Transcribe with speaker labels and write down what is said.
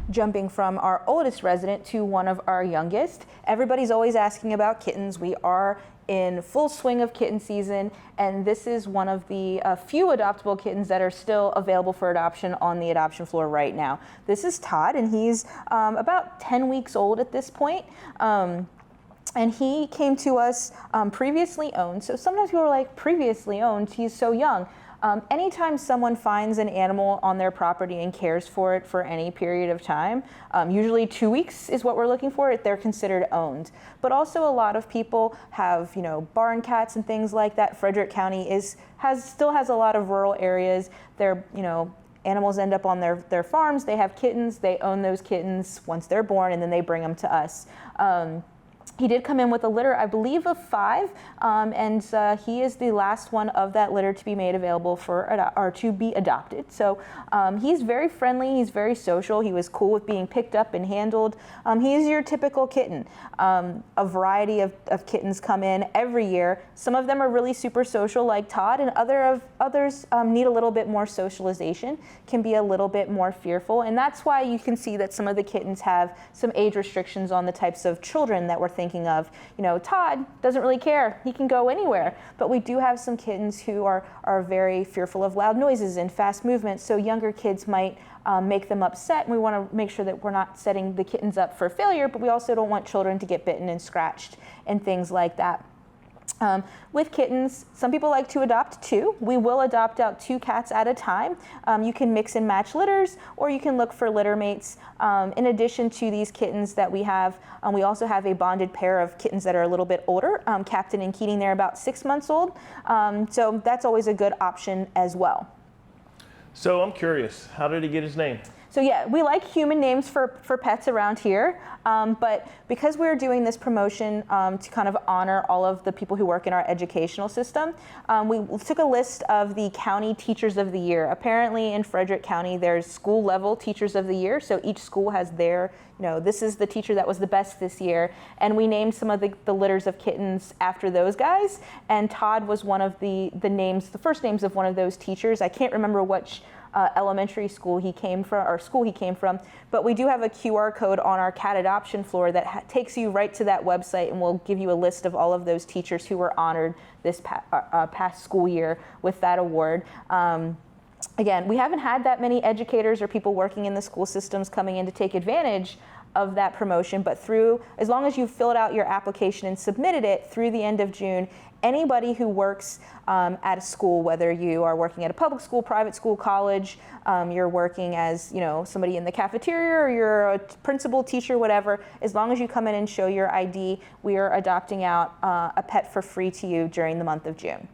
Speaker 1: jumping from our oldest resident to one of our youngest. Everybody's always asking about kittens. We are in full swing of kitten season, and this is one of the few adoptable kittens that are still available for adoption on the adoption floor right now. This is Todd, and he's about 10 weeks old at this point. And he came to us previously owned. So sometimes people are like, previously owned, he's so young. Anytime someone finds an animal on their property and cares for it for any period of time, usually 2 weeks is what we're looking for, they're considered owned. But also a lot of people have, barn cats and things like that. Frederick County still has a lot of rural areas. They're, animals end up on their farms, they have kittens, they own those kittens once they're born, and then they bring them to us. He did come in with a litter, I believe, of 5, and he is the last one of that litter to be made available to be adopted. So he's very friendly, he's very social, he was cool with being picked up and handled. He's your typical kitten. A variety of kittens come in every year. Some of them are really super social like Todd, and others need a little bit more socialization, can be a little bit more fearful, and that's why you can see that some of the kittens have some age restrictions on the types of children that we're thinking of. Todd doesn't really care. He can go anywhere. But we do have some kittens who are very fearful of loud noises and fast movements, so younger kids might make them upset, and we want to make sure that we're not setting the kittens up for failure, but we also don't want children to get bitten and scratched and things like that. With kittens, some people like to adopt 2. We will adopt out 2 cats at a time. You can mix and match litters, or you can look for litter mates. In addition to these kittens that we have, we also have a bonded pair of kittens that are a little bit older. Captain and Keating, they're about 6 months old. So that's always a good option as well.
Speaker 2: So I'm curious, how did he get his name?
Speaker 1: So yeah, we like human names for pets around here, but because we're doing this promotion to kind of honor all of the people who work in our educational system, we took a list of the county teachers of the year. Apparently in Frederick County, there's school level teachers of the year, so each school has their, this is the teacher that was the best this year, and we named some of the litters of kittens after those guys, and Todd was one of the first names of one of those teachers. I can't remember which elementary school he came from, but we do have a QR code on our cat adoption floor that takes you right to that website, and will give you a list of all of those teachers who were honored this past school year with that award. Again, we haven't had that many educators or people working in the school systems coming in to take advantage of that promotion, but as long as you filled out your application and submitted it through the end of June, anybody who works at a school, whether you are working at a public school, private school, college, you're working as somebody in the cafeteria, or you're a principal, teacher, whatever, as long as you come in and show your ID, we are adopting out a pet for free to you during the month of June.